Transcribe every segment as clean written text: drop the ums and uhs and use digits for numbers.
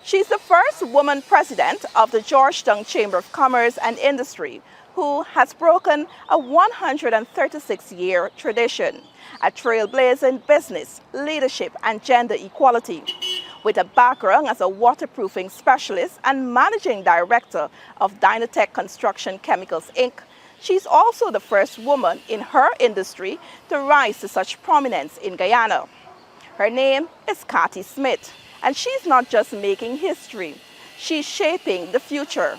She's the first woman president of the Georgetown Chamber of Commerce and Industry, who has broken a 136-year tradition, a trailblazer in business, leadership, and gender equality. With a background as a waterproofing specialist and managing director of Dynatech Construction Chemicals, Inc., she's also the first woman in her industry to rise to such prominence in Guyana. Her name is Cathy Smith, and she's not just making history, she's shaping the future.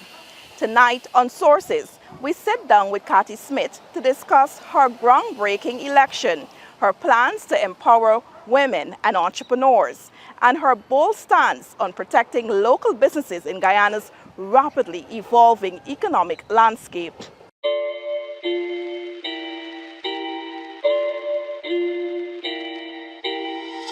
Tonight on Sources, we sit down with Cathy Smith to discuss her groundbreaking election, her plans to empower women and entrepreneurs, and her bold stance on protecting local businesses in Guyana's rapidly evolving economic landscape.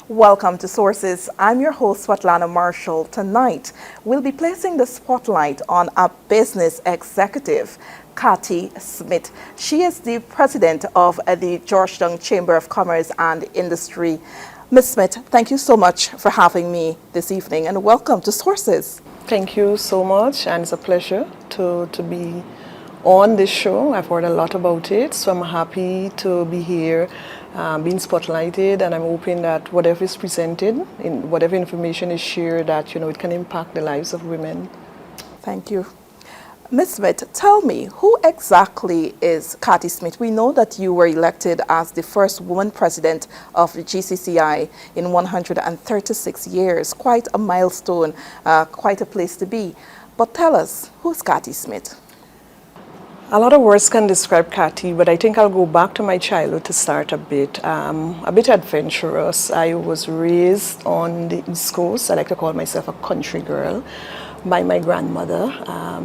Welcome to Sources. I'm your host, Svetlana Marshall. Tonight, we'll be placing the spotlight on a business executive, Cathy Smith. She is the president of the Georgetown Chamber of Commerce and Industry. Ms. Smith, thank you so much for having me this evening, and welcome to Sources. Thank you so much, and it's a pleasure to be on this show. I've heard a lot about it, so I'm happy to be here, being spotlighted, and I'm hoping that whatever is presented, whatever information is shared, that it can impact the lives of women. Thank you. Ms. Smith, tell me, who exactly is Cathy Smith? We know that you were elected as the first woman president of the GCCI in 136 years. Quite a milestone, quite a place to be. But tell us, who's Cathy Smith? A lot of words can describe Cathy, but I think I'll go back to my childhood to start a bit adventurous. I was raised on the East Coast. I like to call myself a country girl, by my grandmother,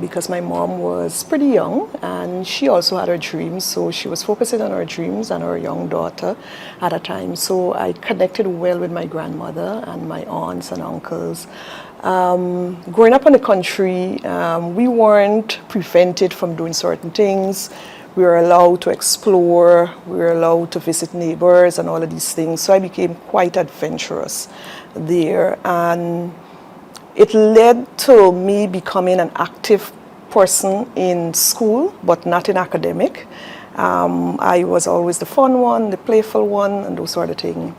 because my mom was pretty young and she also had her dreams, so she was focusing on her dreams and her young daughter at a time. So I connected well with my grandmother and my aunts and uncles. Growing up in the country, we weren't prevented from doing certain things. We were allowed to explore, we were allowed to visit neighbors and all of these things. So I became quite adventurous there, and it led to me becoming an active person in school, but not in academic. I was always the fun one, the playful one, and those sort of things.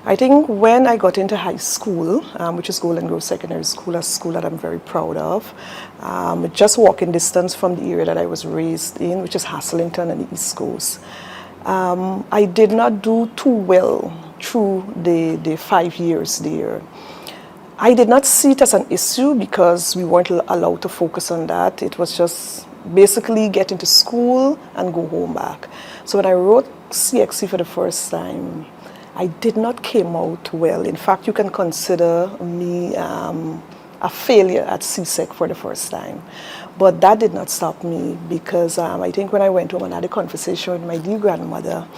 I think when I got into high school, which is Golden Grove Secondary School, a school that I'm very proud of, just walking distance from the area that I was raised in, which is Haslington and the East Coast. I did not do too well through the 5 years there. I did not see it as an issue because we weren't allowed to focus on that. It was just basically get into school and go home back. So when I wrote CXC for the first time, I did not come out well. In fact, you can consider me a failure at CSEC for the first time. But that did not stop me because I think when I went home and had a conversation with my dear grandmother,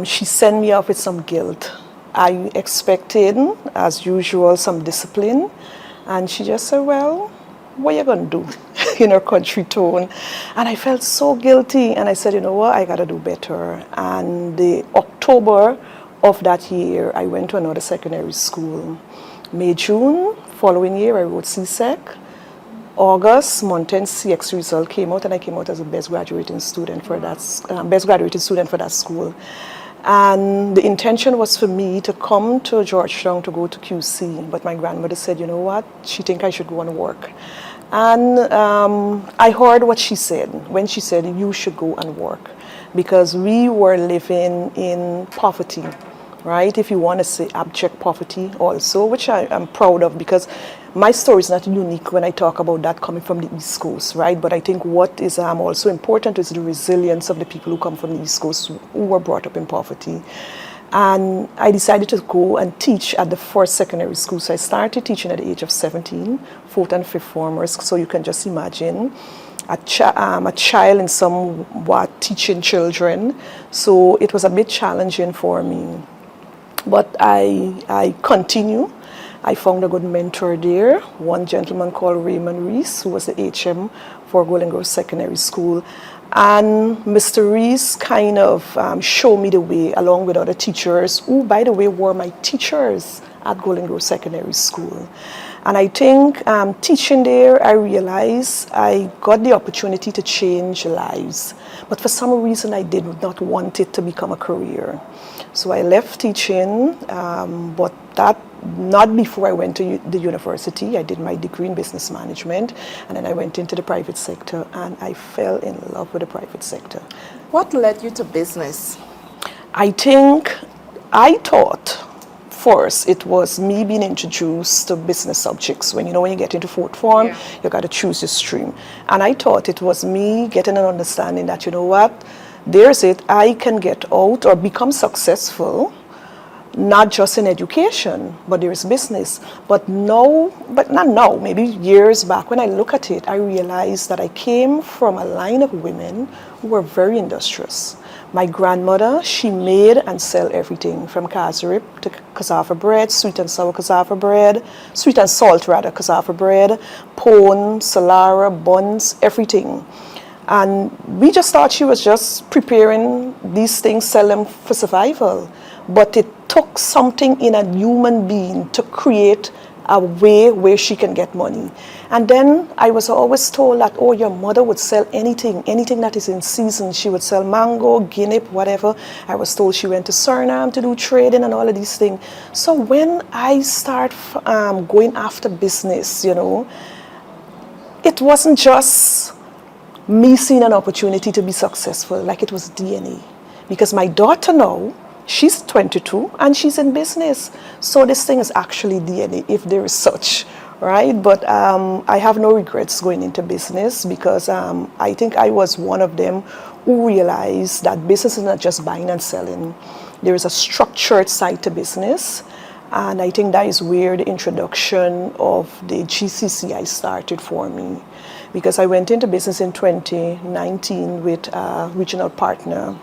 she sent me off with some guilt. I expected, as usual, some discipline, and she just said, well, what are you going to do, in her country tone? And I felt so guilty, and I said, you know what, I got to do better. And the October of that year, I went to another secondary school. May, June, following year, I wrote CSEC. August, month 10 CX result came out, and I came out as the best graduating student for that school. And the intention was for me to come to Georgetown to go to QC, but my grandmother said, you know what, she think I should go and work. And I heard what she said when she said, you should go and work, because we were living in poverty, right? If you want to say abject poverty also, which I am proud of, because my story is not unique when I talk about that coming from the East Coast, right? But I think what is also important is the resilience of the people who come from the East Coast who were brought up in poverty. And I decided to go and teach at the first secondary school. So I started teaching at the age of 17, fourth and fifth formers. So you can just imagine a child in somewhat teaching children. So it was a bit challenging for me. But I continue. I found a good mentor there, one gentleman called Raymond Reese, who was the HM for Golden Grove Secondary School. And Mr. Reese kind of showed me the way, along with other teachers, who, by the way, were my teachers at Golden Grove Secondary School. And I think teaching there, I realized I got the opportunity to change lives. But for some reason, I did not want it to become a career. So I left teaching, but that not before I went to the university. I did my degree in business management, and then I went into the private sector, and I fell in love with the private sector. What led you to business? I think I thought first it was me being introduced to business subjects. When you get into fourth form, you got to choose your stream. And I thought it was me getting an understanding that, you know what, there's it, I can get out or become successful, not just in education, but there's business. But not now, maybe years back, when I look at it, I realized that I came from a line of women who were very industrious. My grandmother, she made and sell everything from casserip to cassava bread, sweet and sour cassava bread, sweet and salt rather, cassava bread, pone, salara, buns, everything. And we just thought she was just preparing these things, sell them for survival. But it took something in a human being to create a way where she can get money. And then I was always told that, oh, your mother would sell anything that is in season. She would sell mango, guinea, whatever. I was told she went to Suriname to do trading and all of these things. So when I start going after business, it wasn't just me seeing an opportunity to be successful, like it was DNA. Because my daughter now, she's 22 and she's in business. So this thing is actually DNA, if there is such, right? But I have no regrets going into business because I think I was one of them who realized that business is not just buying and selling. There is a structured side to business. And I think that is where the introduction of the GCCI started for me. Because I went into business in 2019 with a regional partner.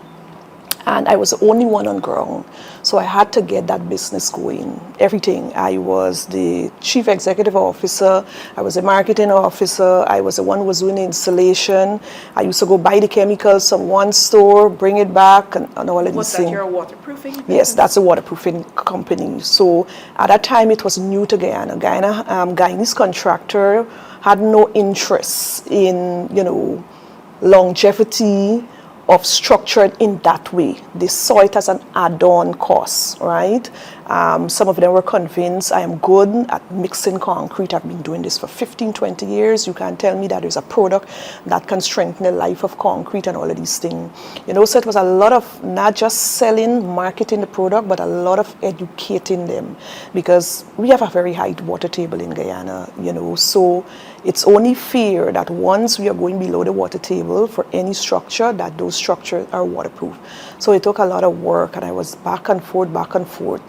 And I was the only one on ground. So I had to get that business going. Everything. I was the chief executive officer. I was a marketing officer. I was the one who was doing the installation. I used to go buy the chemicals from one store, bring it back, and all of these things. Was that your waterproofing business? Yes, that's a waterproofing company. So at that time, it was new to Guyana. Guyanese contractor had no interest in, longevity of structured in that way. They saw it as an add-on cost, right? Some of them were convinced I am good at mixing concrete. I've been doing this for 15, 20 years. You can't tell me that there's a product that can strengthen the life of concrete and all of these things. So it was a lot of not just selling, marketing the product, but a lot of educating them because we have a very high water table in Guyana, so it's only fair that once we are going below the water table for any structure, that those structures are waterproof. So it took a lot of work and I was back and forth.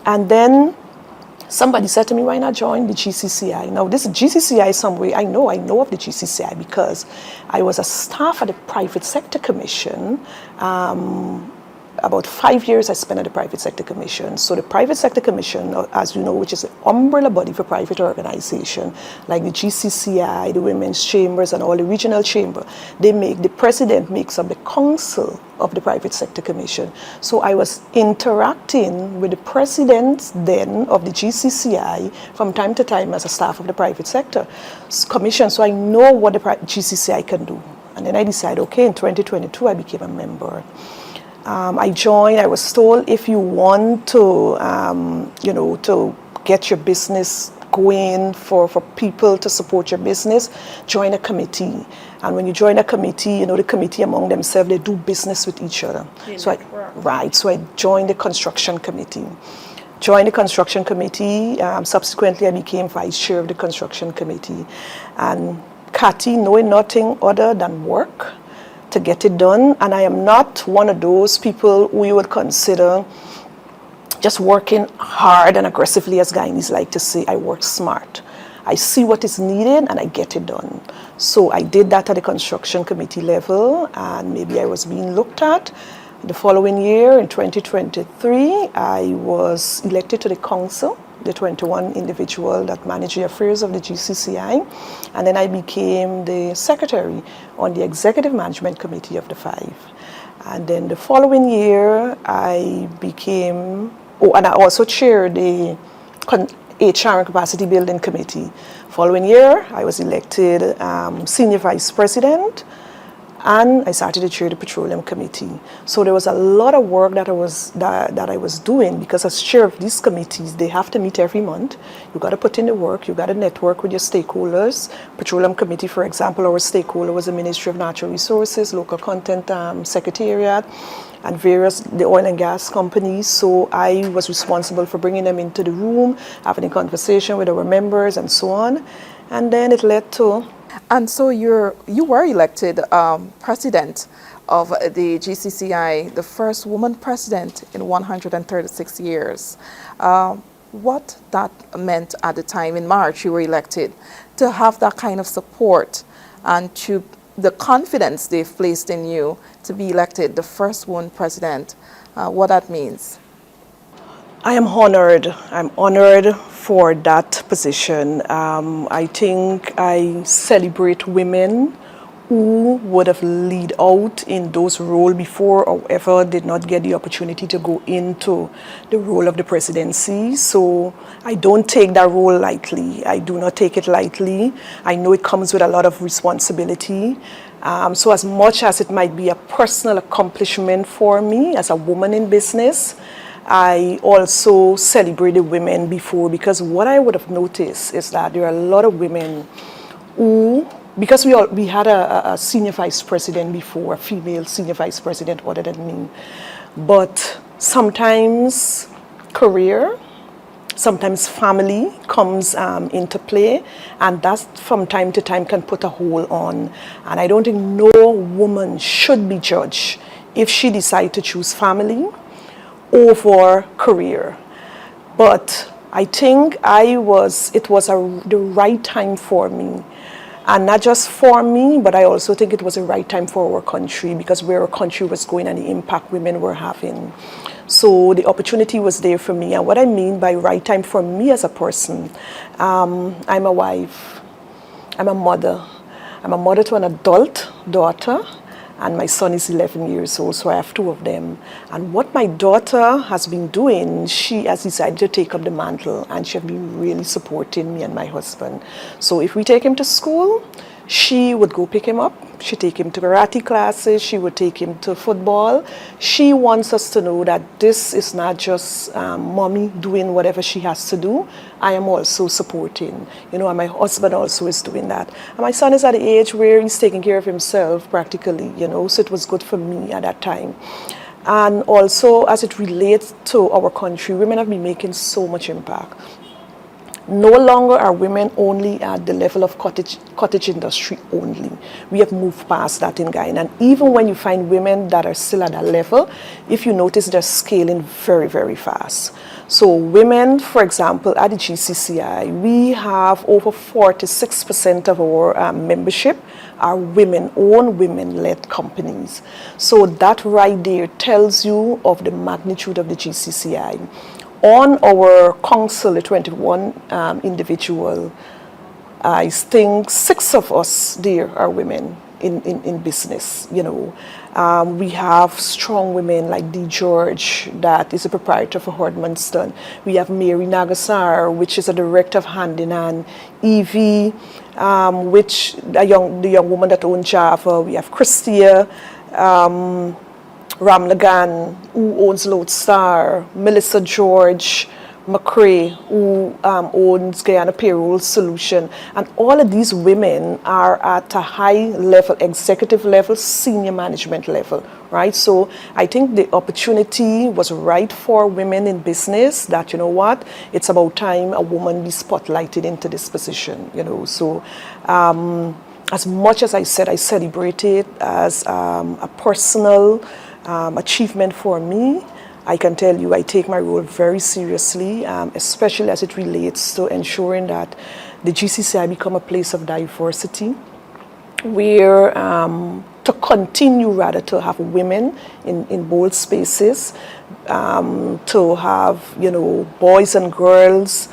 And then somebody said to me, why not join the GCCI? Now this GCCI some way, I know of the GCCI because I was a staff at the Private Sector Commission. About 5 years I spent at the Private Sector Commission. So the Private Sector Commission, as you know, which is an umbrella body for private organization, like the GCCI, the Women's Chambers, and all the regional chamber, the president makes up the council of the Private Sector Commission. So I was interacting with the president then of the GCCI from time to time as a staff of the Private Sector Commission. So I know what the GCCI can do. And then I decided, okay, in 2022 I became a member. I joined. I was told if you want to, to get your business going for people to support your business, join a committee. And when you join a committee, the committee among themselves, they do business with each other. So I joined the construction committee. Subsequently, I became vice chair of the construction committee. And Cathy, knowing nothing other than work, to get it done, and I am not one of those people who you would consider just working hard and aggressively, as Guyanese like to say. I work smart. I see what is needed and I get it done. So I did that at the construction committee level, and maybe I was being looked at. The following year, in 2023, I was elected to the council, the 21 individual that managed the affairs of the GCCI, and then I became the secretary on the executive management committee of the 5. And then the following year, I became, and I also chaired the HR and Capacity Building Committee. Following year, I was elected Senior Vice President, and I started to chair the Petroleum Committee. So there was a lot of work that I was doing, because as chair of these committees, they have to meet every month. You got to put in the work, you got to network with your stakeholders. Petroleum Committee, for example, our stakeholder was the Ministry of Natural Resources, Local Content Secretariat, and the oil and gas companies. So I was responsible for bringing them into the room, having a conversation with our members and so on. And then it led to... And so you were elected president of the GCCI, the first woman president in 136 years. What that meant at the time in March you were elected, to have that kind of support and to the confidence they've placed in you to be elected the first woman president, what that means? I am honored. I'm honored for that position. I think I celebrate women who would have led out in those roles before, however, did not get the opportunity to go into the role of the presidency. So I don't take that role lightly. I do not take it lightly. I know it comes with a lot of responsibility. So as much as it might be a personal accomplishment for me as a woman in business, I also celebrated women before, because what I would have noticed is that there are a lot of women who, because we had a senior vice president before, a female senior vice president other than me, but sometimes career, sometimes family comes into play, and that from time to time can put a hold on. And I don't think no woman should be judged if she decides to choose family over career. But I think it was the right time for me. And not just for me, but I also think it was the right time for our country, because where our country was going and the impact women were having. So the opportunity was there for me. And what I mean by right time for me as a person, I'm a wife, I'm a mother. I'm a mother to an adult daughter, and my son is 11 years old, so I have two of them. And what my daughter has been doing, she has decided to take up the mantle, and she has been really supporting me and my husband. So if we take him to school, she would go pick him up. She'd take him to karate classes. She would take him to football. She wants us to know that this is not just mommy doing whatever she has to do. I am also supporting, and my husband also is doing that. And my son is at the age where he's taking care of himself practically, so it was good for me at that time. And also, as it relates to our country, women have been making so much impact. No longer are women only at the level of cottage industry only. We have moved past that in Guyana. And even when you find women that are still at that level, if you notice, they're scaling very, very fast. So women, for example, at the GCCI, we have over 46% of our membership are women-owned, women-led companies. So that right there tells you of the magnitude of the GCCI. On our council, the 21 individual, I think 6 of us there are women in business, We have strong women like Dee George, that is a proprietor for Hordmanston. We have Mary Nagasar, which is a director of Hand in Hand. Evie, which the young woman that owns Java. We have Christia, Ram Lagan, who owns Lodestar, Melissa George, McCrae, who owns Guyana Payroll Solution. And all of these women are at a high level, executive level, senior management level, right? So I think the opportunity was right for women in business, that, it's about time a woman be spotlighted into this position, So as much as I said, I celebrate it as a personal achievement for me. I can tell you I take my role very seriously, especially as it relates to ensuring that the GCCI become a place of diversity, where to continue rather to have women in bold spaces, to have boys and girls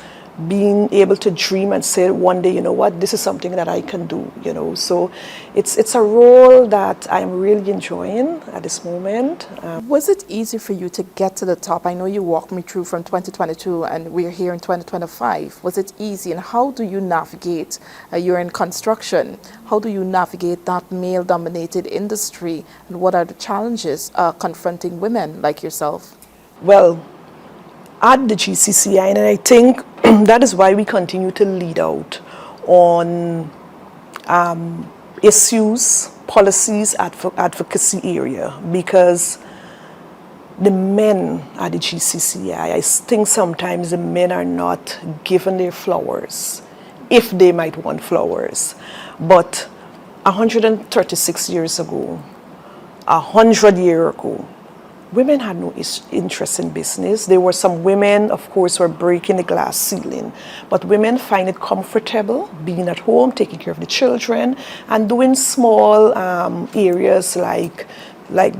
being able to dream and say one day, you know what, this is something that I can do, you know. So it's a role that I'm really enjoying at this moment. Was it easy for you to get to the top? I know you walked me through from 2022 and we're here in 2025. Was it easy, and how do you navigate, you're in construction, how do you navigate that male-dominated industry, and what are the challenges confronting women like yourself? Well, at the GCCI, and I think that is why we continue to lead out on issues, policies, advocacy area, because the men at the GCCI, I think sometimes the men are not given their flowers, if they might want flowers. But 136 years ago, 100 years ago, women had no interest in business. There were some women, of course, who were breaking the glass ceiling. But women find it comfortable being at home, taking care of the children, and doing small areas like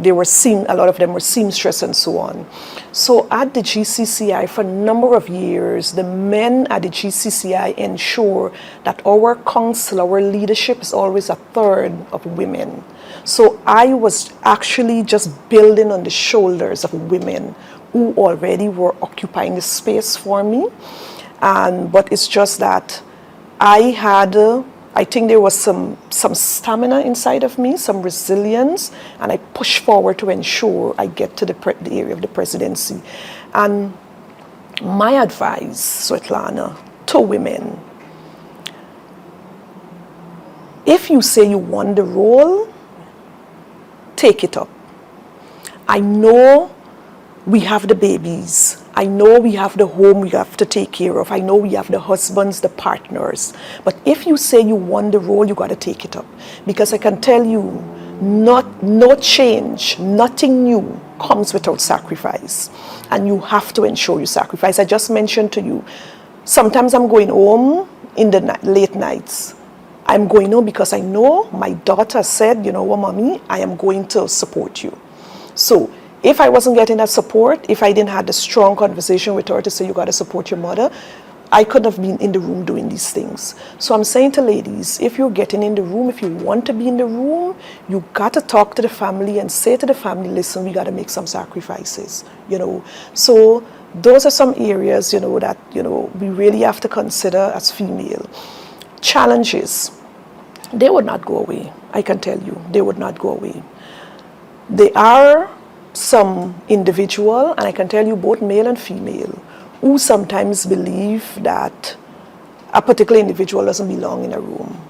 they were a lot of them were seamstress and so on. So at the GCCI, for a number of years, the men at the GCCI ensure that our council, our leadership is always a third of women. So I was actually just building on the shoulders of women who already were occupying the space for me. But it's just that I think there was some stamina inside of me, some resilience, and I pushed forward to ensure I get to the area of the presidency. And my advice, Svetlana, to women, if you say you want the role, take it up. I know we have the babies. I know we have the home we have to take care of. I know we have the husbands, the partners. But if you say you want the role, you got to take it up. Because I can tell you, no change, nothing new comes without sacrifice. And you have to ensure you sacrifice. I just mentioned to you, sometimes I'm going home in the late nights. I'm going home because I know my daughter said, you know what, mommy, I am going to support you. So if I wasn't getting that support, if I didn't have the strong conversation with her to say you got to support your mother, I couldn't have been in the room doing these things. So I'm saying to ladies, if you're getting in the room, if you want to be in the room, you got to talk to the family and say to the family, listen, we got to make some sacrifices, you know. So those are some areas, you know, that, you know, we really have to consider as female. Challenges, they would not go away. I can tell you, they would not go away. There are some individual, and I can tell you both male and female, who sometimes believe that a particular individual doesn't belong in a room.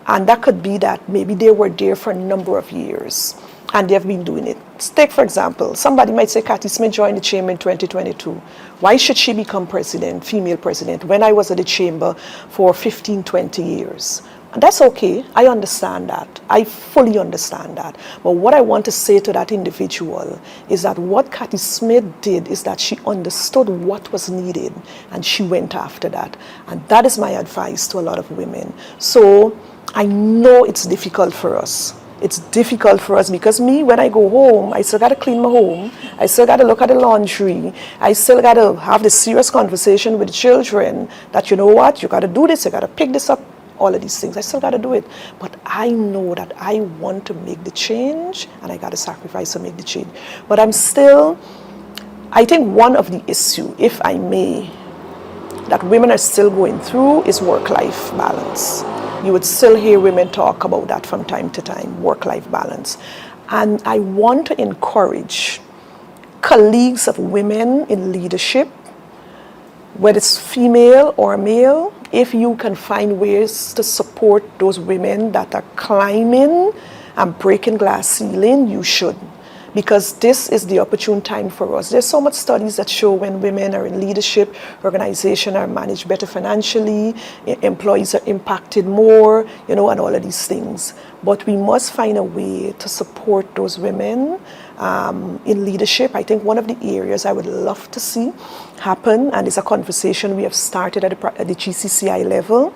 And that could be that maybe they were there for a number of years and they have been doing it. Take, for example, somebody might say, Cathy Smith joined the chamber in 2022. Why should she become president, female president, when I was at the chamber for 15, 20 years? And that's okay. I understand that. I fully understand that. But what I want to say to that individual is that what Cathy Smith did is that she understood what was needed and she went after that. And that is my advice to a lot of women. So I know it's difficult for us. It's difficult for us because me, when I go home, I still got to clean my home. I still got to look at the laundry. I still got to have this serious conversation with the children that, you know what, you got to do this, you got to pick this up. All of these things, I still got to do it. But I know that I want to make the change and I got to sacrifice to make the change. But I think one of the issues, if I may, that women are still going through is work-life balance. You would still hear women talk about that from time to time, work-life balance. And I want to encourage colleagues of women in leadership, whether it's female or male, if you can find ways to support those women that are climbing and breaking glass ceiling, you should. Because this is the opportune time for us. There's so much studies that show when women are in leadership, organizations are managed better financially, employees are impacted more, you know, and all of these things. But we must find a way to support those women in leadership. I think one of the areas I would love to see happen, and it's a conversation we have started at the GCCI level,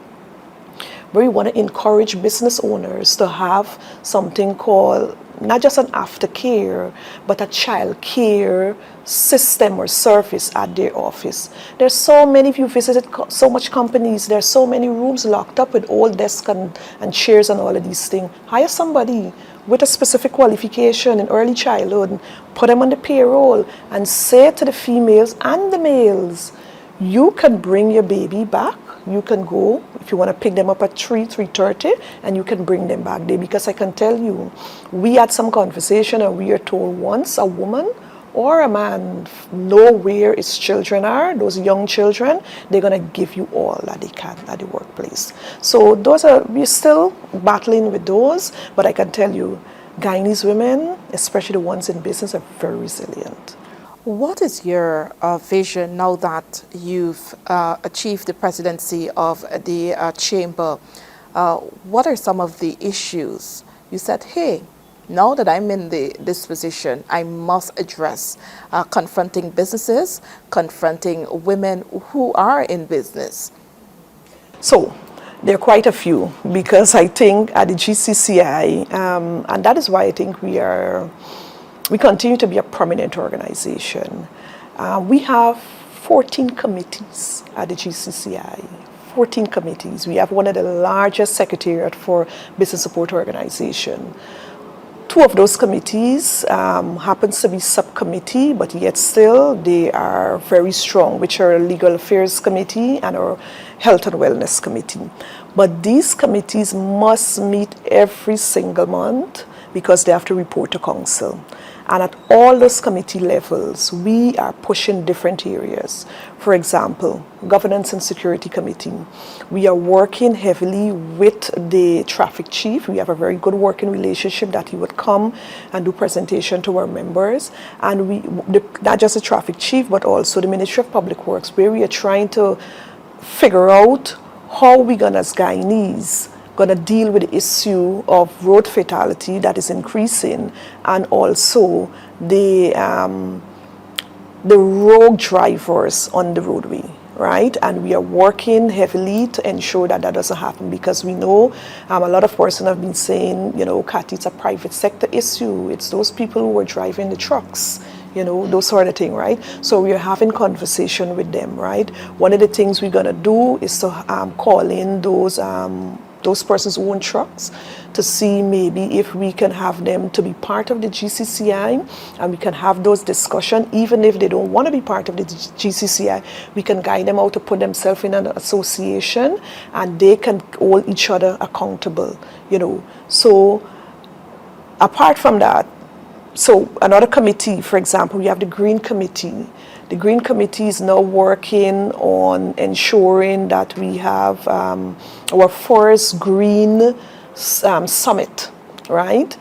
where we want to encourage business owners to have something called not just an aftercare, but a child care system or service at their office. There's so many, if you visited so much companies, there's so many rooms locked up with old desks and chairs and all of these things. Hire somebody with a specific qualification in early childhood, put them on the payroll, and say to the females and the males, you can bring your baby back. You can go, if you want to pick them up at 3:30, and you can bring them back there. Because I can tell you, we had some conversation and we are told once a woman or a man know where his children are, those young children, they're going to give you all that they can at the workplace. So we're still battling with those, but I can tell you, Guyanese women, especially the ones in business, are very resilient. What is your vision now that you've achieved the presidency of the chamber? What are some of the issues you said, hey, now that I'm in this position, I must address confronting businesses, confronting women who are in business? So there are quite a few, because I think at the GCCI, and that is why I think we continue to be a prominent organization. We have 14 committees at the GCCI, 14 committees. We have one of the largest secretariat for business support organization. Two of those committees happens to be subcommittee, but yet still they are very strong, which are Legal Affairs Committee and our Health and Wellness Committee. But these committees must meet every single month because they have to report to council. And at all those committee levels, we are pushing different areas. For example, Governance and Security Committee. We are working heavily with the traffic chief. We have a very good working relationship that he would come and do presentation to our members. And not just the traffic chief, but also the Ministry of Public Works, where we are trying to figure out how we're gonna, as Guyanese, going to deal with the issue of road fatality that is increasing, and also the rogue drivers on the roadway, right? And we are working heavily to ensure that that doesn't happen, because we know a lot of persons have been saying, you know, Kathy, it's a private sector issue. It's those people who are driving the trucks, you know, those sort of thing, right? So we are having conversation with them, right? One of the things we're going to do is to call in those persons who own trucks to see maybe if we can have them to be part of the GCCI, and we can have those discussions. Even if they don't want to be part of the GCCI, we can guide them out to put themselves in an association, and they can hold each other accountable, you know. So apart from that, so another committee, for example, we have the Green Committee. The Green Committee is now working on ensuring that we have our Forest Green Summit, right?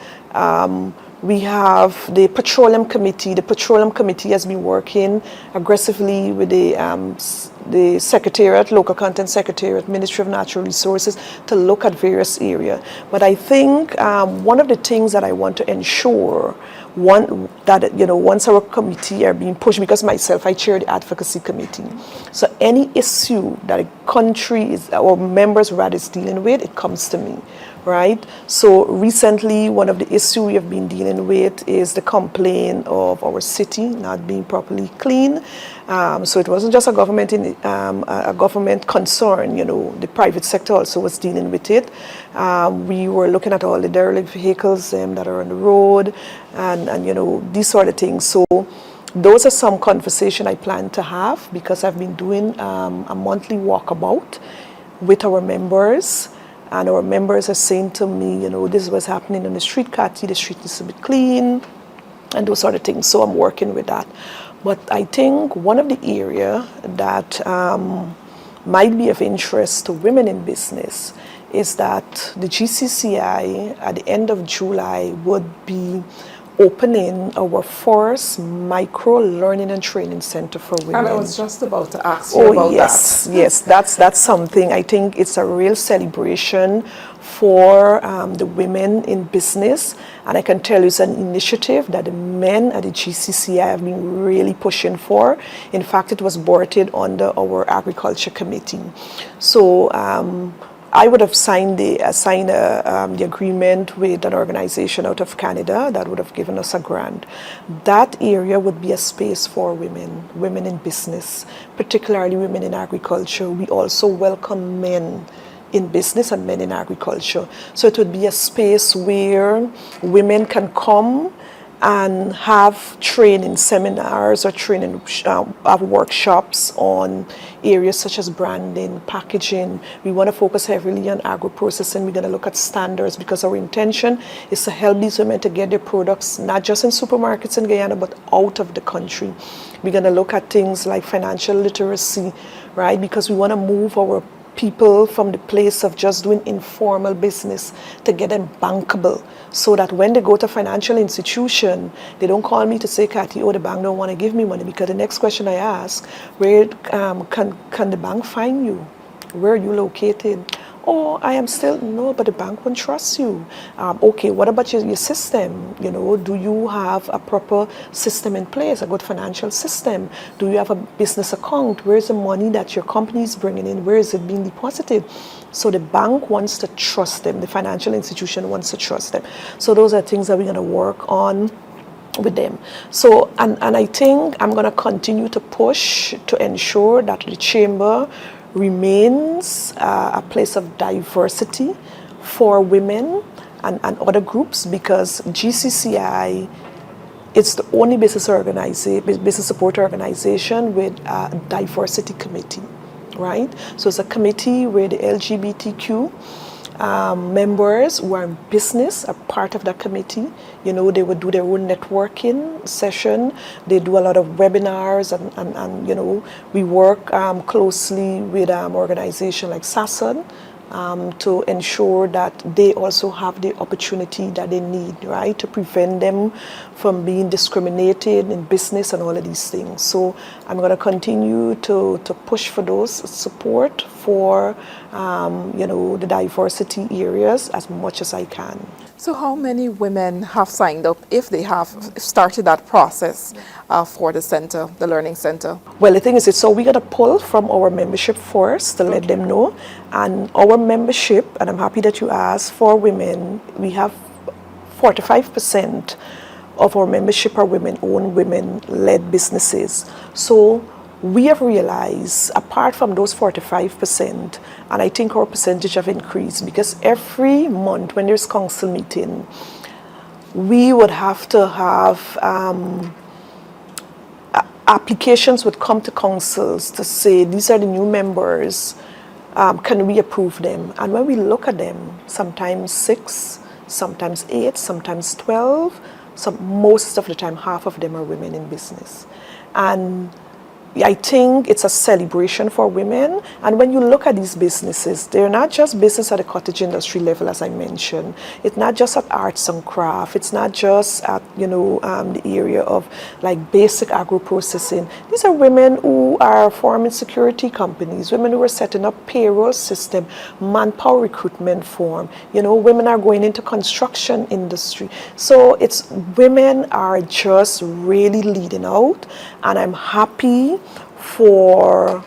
We have the Petroleum Committee. The Petroleum Committee has been working aggressively with the Secretariat, Local Content Secretariat, Ministry of Natural Resources, to look at various areas. But I think one of the things that I want to ensure, that, you know, once our committee are being pushed, because myself, I chair the advocacy committee. So any issue that a country or members rather is dealing with, it comes to me, right? So recently, one of the issues we have been dealing with is the complaint of our city not being properly clean. So it wasn't just a government concern, you know, the private sector also was dealing with it. We were looking at all the derelict vehicles that are on the road, and you know, these sort of things. So those are some conversation I plan to have, because I've been doing a monthly walkabout with our members. And our members are saying to me, you know, this is what's happening on the street, Kathy, the street needs to be clean, and those sort of things. So I'm working with that. But I think one of the areas that might be of interest to women in business is that the GCCI at the end of July would be opening our first micro learning and training center for women. And I was just about to ask you about that. Yes, that's something. I think it's a real celebration for the women in business, and I can tell you it's an initiative that the men at the GCCI have been really pushing for. In fact, it was boarded under our agriculture committee. So I would have signed the agreement with an organization out of Canada that would have given us a grant. That area would be a space for women in business, particularly women in agriculture. We also welcome men in business and men in agriculture. So it would be a space where women can come and have training seminars or training workshops on areas such as branding, packaging. We want to focus heavily on agro-processing. We're going to look at standards because our intention is to help these women to get their products not just in supermarkets in Guyana but out of the country. We're going to look at things like financial literacy, right? Because we want to move our people from the place of just doing informal business to get them bankable, so that when they go to a financial institution, they don't call me to say, Cathy, oh, the bank don't want to give me money, because the next question I ask, where can the bank find you? Where are you located? Oh, I am still, no, but the bank won't trust you. Okay, what about your system? You know, do you have a proper system in place, a good financial system? Do you have a business account? Where is the money that your company is bringing in? Where is it being deposited? So the bank wants to trust them. The financial institution wants to trust them. So those are things that we're going to work on with them. So, and I think I'm going to continue to push to ensure that the chamber remains a place of diversity for women and other groups, because GCCI is the only business support organization with a diversity committee, right? So it's a committee where the LGBTQ members who are in business are part of that committee. You know, they would do their own networking session. They do a lot of webinars, and you know, we work closely with organizations like SASAN to ensure that they also have the opportunity that they need, right, to prevent them from being discriminated in business and all of these things. So I'm going to continue to push for those support for you know, the diversity areas as much as I can. So how many women have signed up, if they have started that process for the center, the Learning Center? Well, the thing is, so we got to pull from our membership first to let them know. And our membership, and I'm happy that you asked, for women, we have 45% of our membership are women-owned, women-led businesses. So we have realized, apart from those 45%, and I think our percentage have increased, because every month when there's council meeting, we would have to have applications would come to councils to say, these are the new members, can we approve them? And when we look at them, sometimes 6, sometimes 8, sometimes 12, most of the time half of them are women in business. And I think it's a celebration for women. And when you look at these businesses, they're not just business at the cottage industry level, as I mentioned. It's not just at arts and craft. It's not just at, you know, the area of like basic agro-processing. These are women who are forming security companies, women who are setting up payroll system, manpower recruitment firm. You know, women are going into construction industry. So it's women are just really leading out, and I'm happy for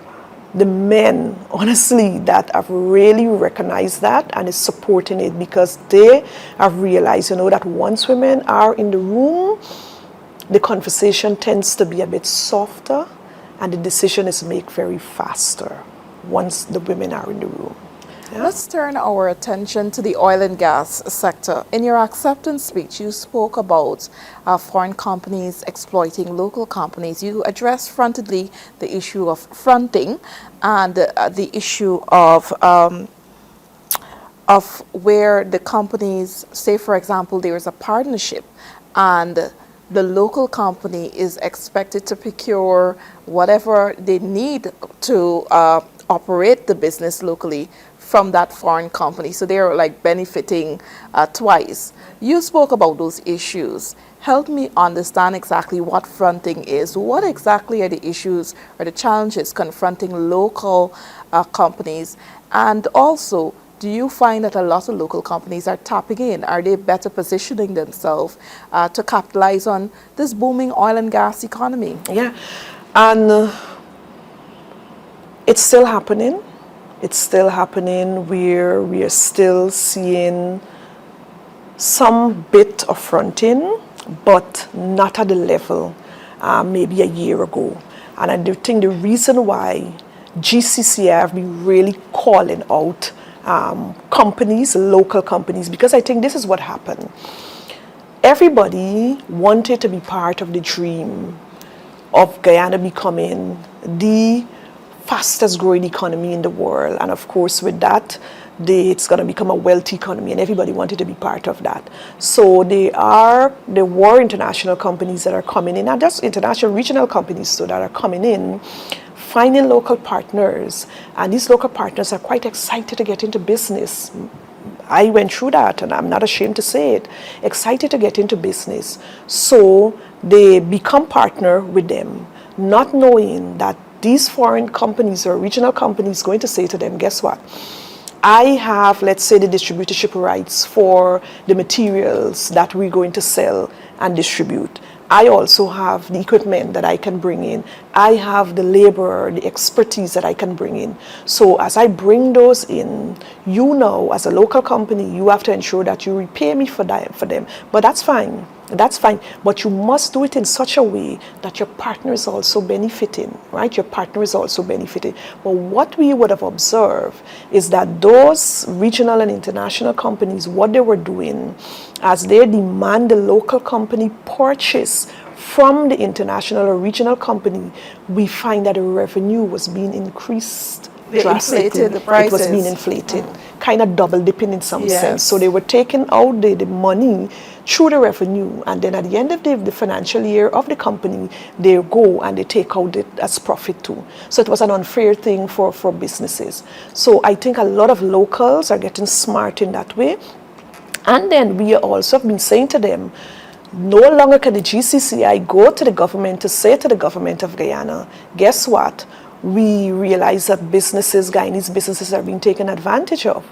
the men, honestly, that have really recognized that and is supporting it, because they have realized, you know, that once women are in the room, the conversation tends to be a bit softer and the decision is made very faster once the women are in the room. Yeah. Let's turn our attention to the oil and gas sector. In your acceptance speech, you spoke about foreign companies exploiting local companies. You addressed frontedly the issue of fronting and the issue of where the companies, say for example, there is a partnership and the local company is expected to procure whatever they need to operate the business locally from that foreign company. So they're like benefiting twice. You spoke about those issues. Help me understand exactly what fronting is. What exactly are the issues or the challenges confronting local companies? And also, do you find that a lot of local companies are tapping in? Are they better positioning themselves to capitalize on this booming oil and gas economy? Yeah, and it's still happening. It's still happening where we are still seeing some bit of fronting, but not at the level maybe a year ago. And I do think the reason why GCCI have been really calling out companies, local companies, because I think this is what happened. Everybody wanted to be part of the dream of Guyana becoming the fastest growing economy in the world. And of course, with that, it's going to become a wealthy economy, and everybody wanted to be part of that. So there were international companies that are coming in, not just international, regional companies so that are coming in, finding local partners, and these local partners are quite excited to get into business. I went through that, and I'm not ashamed to say it, excited to get into business. So they become partner with them, not knowing that these foreign companies or regional companies going to say to them, guess what? I have, let's say, the distributorship rights for the materials that we're going to sell and distribute. I also have the equipment that I can bring in. I have the labor, the expertise that I can bring in. So as I bring those in, you know, as a local company, you have to ensure that you repay me for them. But that's fine. That's fine. But you must do it in such a way that your partner is also benefiting, right? Your partner is also benefiting. But what we would have observed is that those regional and international companies, what they were doing, as they demand the local company purchase from the international or regional company, we find that the revenue was being increased drastically. Inflated the prices. It was being inflated, kind of double dipping in some sense. So they were taking out the money through the revenue, and then at the end of the financial year of the company, they go and they take out it as profit too. So it was an unfair thing for businesses. So I think a lot of locals are getting smart in that way. And then we also have been saying to them, no longer can the GCCI go to the government to say to the government of Guyana, guess what? We realize that Guyanese businesses are being taken advantage of,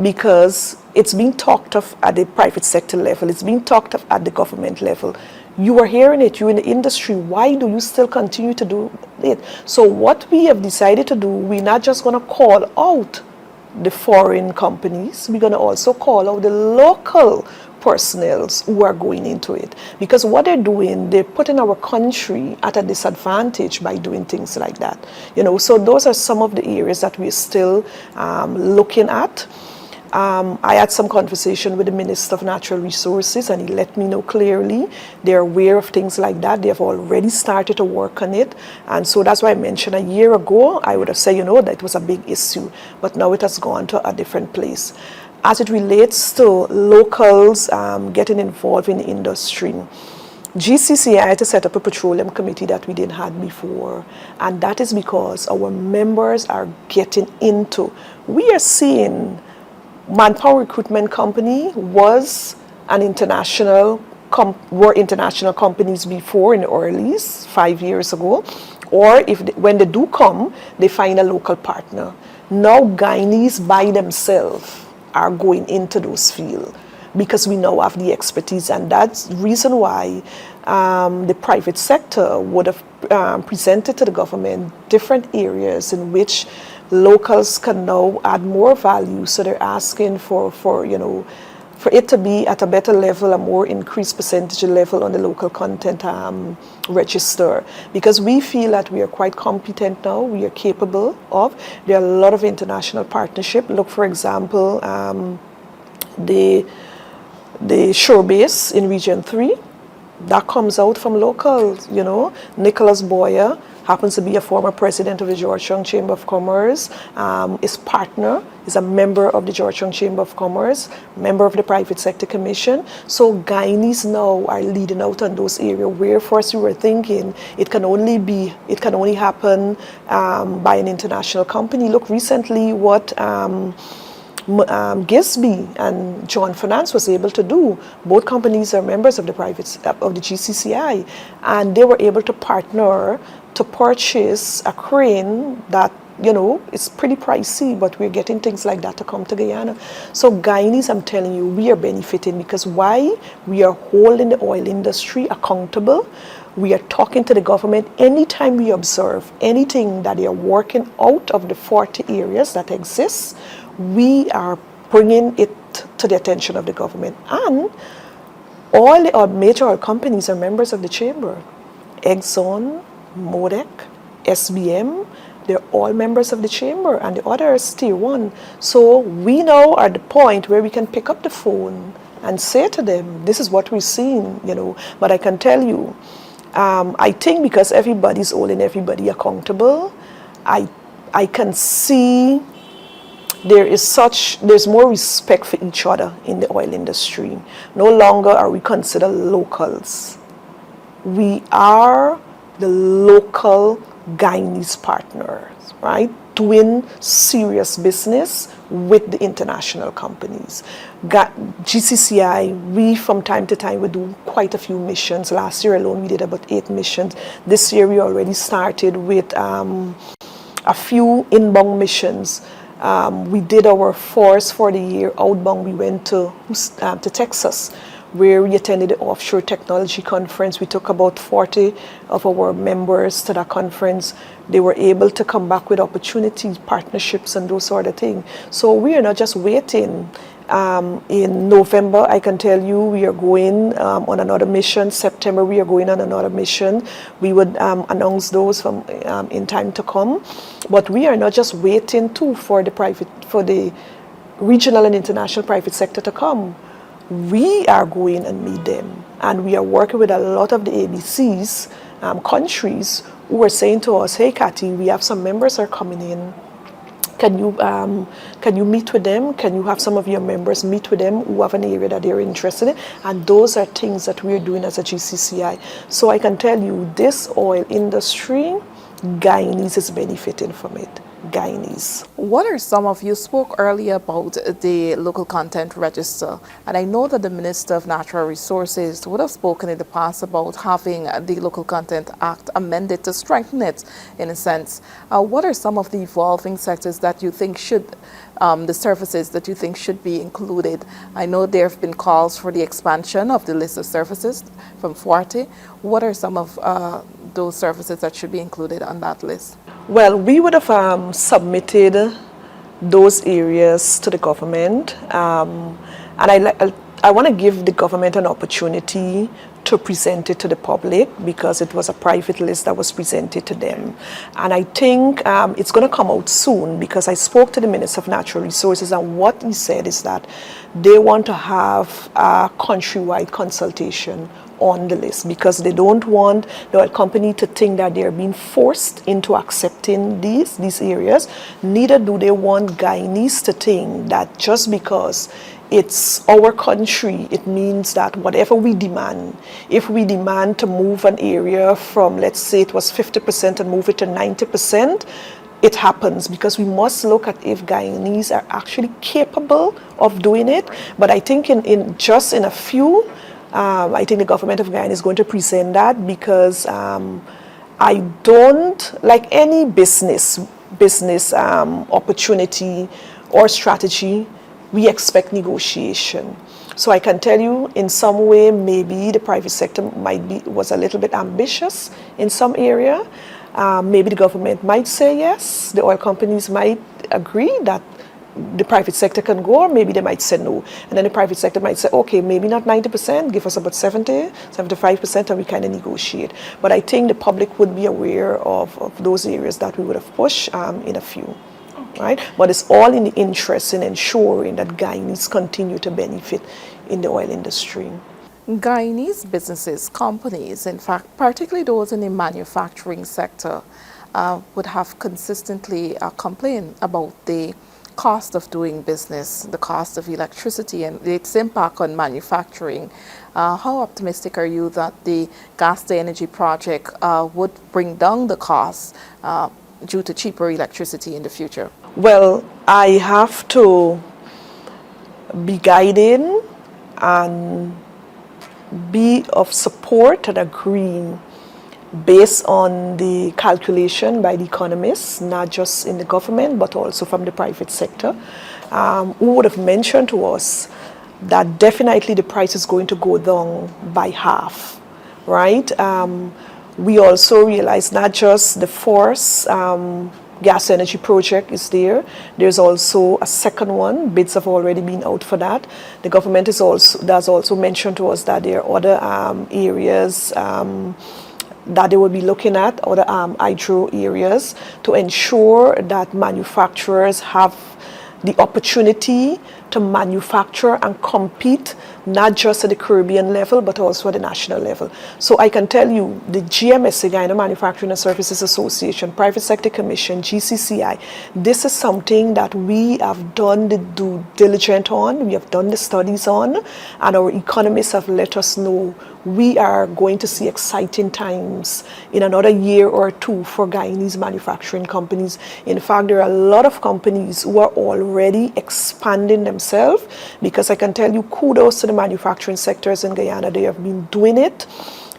because it's being talked of at the private sector level, it's being talked of at the government level. You are hearing it, you're in the industry, why do you still continue to do it? So what we have decided to do, we're not just going to call out the foreign companies, we're going to also call out the local personnel who are going into it, because what they're doing, they're putting our country at a disadvantage by doing things like that. So those are some of the areas that we're still looking at. I had some conversation with the Minister of Natural Resources, and he let me know clearly they're aware of things like that. They have already started to work on it. And so that's why I mentioned a year ago, I would have said, that it was a big issue, but now it has gone to a different place. As it relates to locals getting involved in the industry, GCCI had to set up a petroleum committee that we didn't have before, and that is because our members are getting into. We are seeing Manpower Recruitment Company was an international companies before in the earlies 5 years ago, or when they do come, they find a local partner. Now Guyanese by themselves are going into those fields because we now have the expertise, and that's the reason why the private sector would have presented to the government different areas in which locals can now add more value. So they're asking for it to be at a better level, a more increased percentage level on the local content register, because we feel that we are quite competent now, we are capable of. There are a lot of international partnership. Look, for example, the shore base in Region 3, that comes out from locals, Nicholas Boyer happens to be a former president of the Georgetown Chamber of Commerce, is partner, is a member of the Georgetown Chamber of Commerce, member of the Private Sector Commission. So Guyanese now are leading out on those areas where first we were thinking it can only happen by an international company. Look, recently what Gisby and John Finance was able to do. Both companies are members of the GCCI, and they were able to partner to purchase a crane that you know, it's pretty pricey, but we're getting things like that to come to Guyana. So Guyanese, I'm telling you, we are benefiting because why? We are holding the oil industry accountable. We are talking to the government anytime we observe anything that they are working out of the 40 areas that exist. We are bringing it to the attention of the government. And all the major oil companies are members of the chamber. Exxon, MODEC, SBM, they're all members of the chamber, and the others tier one. So we now are at the point where we can pick up the phone and say to them, this is what we're seeing, you know. But I can tell you, I think because everybody's holding everybody accountable, I can see there's more respect for each other in the oil industry. No longer are we considered locals. We are the local Guyanese partners, right? Doing serious business with the international companies. GCCI, we from time to time, we do quite a few missions. Last year alone, we did about 8 missions. This year, we already started with a few inbound missions. We did our first for the year outbound. We went to Texas, where we attended the Offshore Technology Conference. We took about 40 of our members to that conference. They were able to come back with opportunities, partnerships, and those sort of things. So we are not just waiting. In November, I can tell you, we are going on another mission. September, we are going on another mission. We would announce those from in time to come. But we are not just waiting too for the regional and international private sector to come. We are going and meet them, and we are working with a lot of the ABCs countries who are saying to us, "Hey, Kathy, we have some members are coming in. Can you meet with them? Can you have some of your members meet with them who have an area that they're interested in?" And those are things that we're doing as a GCCI. So I can tell you, this oil industry, Guyanese is benefiting from it. Guyanese. What are some of, you spoke earlier about the local content register, and I know that the Minister of Natural Resources would have spoken in the past about having the Local Content Act amended to strengthen it in a sense. What are some of the evolving sectors that you think should, the services that you think should be included? I know there have been calls for the expansion of the list of services from 40. What are some of those services that should be included on that list? Well, we would have submitted those areas to the government, and I want to give the government an opportunity to present it to the public because it was a private list that was presented to them. And I think it's going to come out soon because I spoke to the Minister of Natural Resources, and what he said is that they want to have a countrywide consultation on the list because they don't want the oil company to think that they're being forced into accepting these areas. Neither do they want Guyanese to think that just because it's our country, it means that whatever we demand, if we demand to move an area from, let's say it was 50% and move it to 90%, it happens, because we must look at if Guyanese are actually capable of doing it. But I think in a few, I think the government of Guyana is going to present that because I don't, like any business opportunity or strategy, we expect negotiation. So I can tell you, in some way, maybe the private sector was a little bit ambitious in some area. Maybe the government might say yes. The oil companies might agree that the private sector can go, or maybe they might say no. And then the private sector might say, okay, maybe not 90%, give us about 70, 75%, and we kind of negotiate. But I think the public would be aware of those areas that we would have pushed in a few. Okay. Right? But it's all in the interest in ensuring that Guyanese continue to benefit in the oil industry. Guyanese businesses, companies, in fact, particularly those in the manufacturing sector, would have consistently complained about the cost of doing business, the cost of electricity and its impact on manufacturing. How optimistic are you that the gas to energy project would bring down the costs due to cheaper electricity in the future? Well, I have to be guiding and be of support and agreeing based on the calculation by the economists, not just in the government, but also from the private sector, who would have mentioned to us that definitely the price is going to go down by half, right? We also realize not just the force gas energy project is there. There's also a second one. Bids have already been out for that. The government has also mentioned to us that there are other areas that they will be looking at, other hydro areas, to ensure that manufacturers have the opportunity to manufacture and compete not just at the Caribbean level but also at the national level. So I can tell you the GMS, the Guyana Manufacturing and Services Association, Private Sector Commission, GCCI, this is something that we have done the due diligence on, we have done the studies on, and our economists have let us know we are going to see exciting times in another year or two for Guyanese manufacturing companies. In fact, there are a lot of companies who are already expanding themselves, because I can tell you, kudos to the manufacturing sectors in Guyana. They have been doing it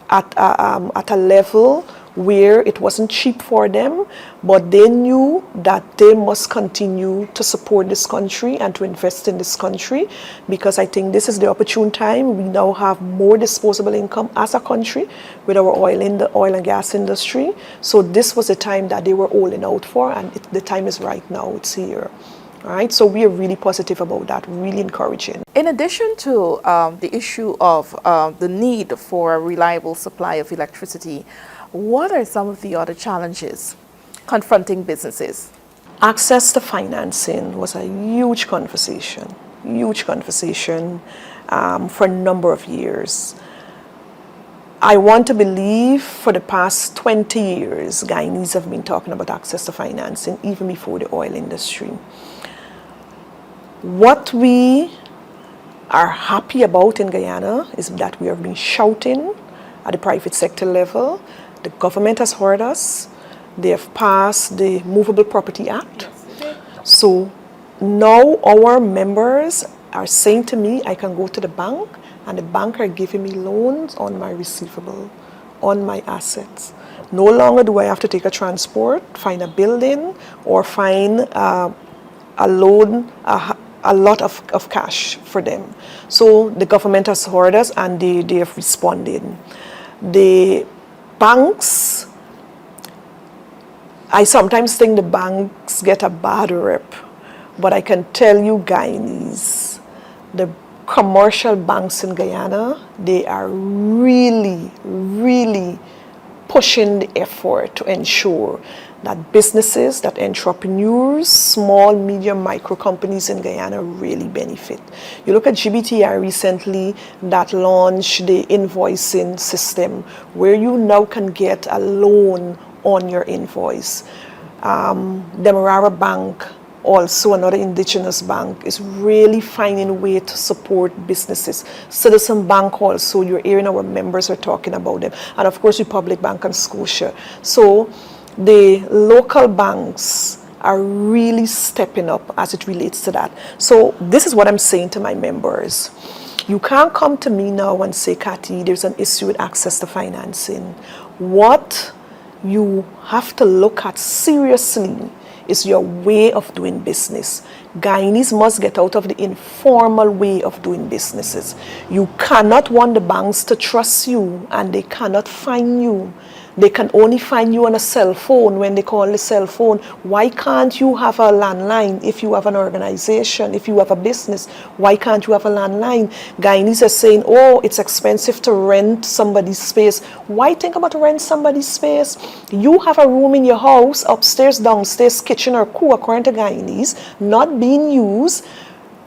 at a level where it wasn't cheap for them, but they knew that they must continue to support this country and to invest in this country, because I think this is the opportune time. We now have more disposable income as a country with our oil and gas industry. So this was the time that they were holding out for, and the time is right now. It's here. All right, so we are really positive about that, really encouraging. In addition to the issue of the need for a reliable supply of electricity, what are some of the other challenges confronting businesses? Access to financing was a huge conversation for a number of years. I want to believe for the past 20 years, Guyanese have been talking about access to financing even before the oil industry. What we are happy about in Guyana is that we have been shouting at the private sector level. The government has heard us. They have passed the Movable Property Act. So now our members are saying to me, I can go to the bank and the bank are giving me loans on my receivable, on my assets. No longer do I have to take a transport, find a building, or find a loan, a lot of cash for them. So the government has heard us and they have responded. The banks, I sometimes think the banks get a bad rep, but I can tell you Guyanese, the commercial banks in Guyana, they are really, really pushing the effort to ensure that businesses, that entrepreneurs, small, medium, micro companies in Guyana really benefit. You look at GBTI recently that launched the invoicing system where you now can get a loan on your invoice. Demerara Bank, also another indigenous bank, is really finding a way to support businesses. Citizen Bank also, you're hearing our members are talking about them. And of course, Republic Bank and Scotia. So the local banks are really stepping up as it relates to that. So this is what I'm saying to my members. You can't come to me now and say, Cathy, there's an issue with access to financing. What you have to look at seriously is your way of doing business. Guyanese must get out of the informal way of doing businesses. You cannot want the banks to trust you and they cannot find you. They can only find you on a cell phone when they call the cell phone. Why can't you have a landline if you have an organization, if you have a business? Why can't you have a landline? Guyanese are saying, oh, it's expensive to rent somebody's space. Why think about rent somebody's space? You have a room in your house, upstairs, downstairs, kitchen or cool, according to Guyanese, not being used.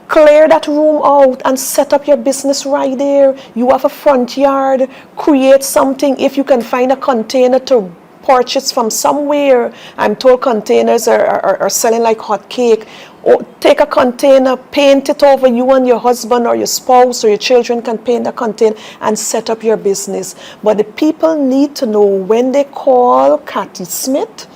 Clear that room out and set up your business right there. You have a front yard, create something. If you can find a container to purchase from somewhere, I'm told containers are selling like hot cake. Or take a container, paint it over, you and your husband or your spouse or your children can paint a container and set up your business. But the people need to know when they call Cathy Smith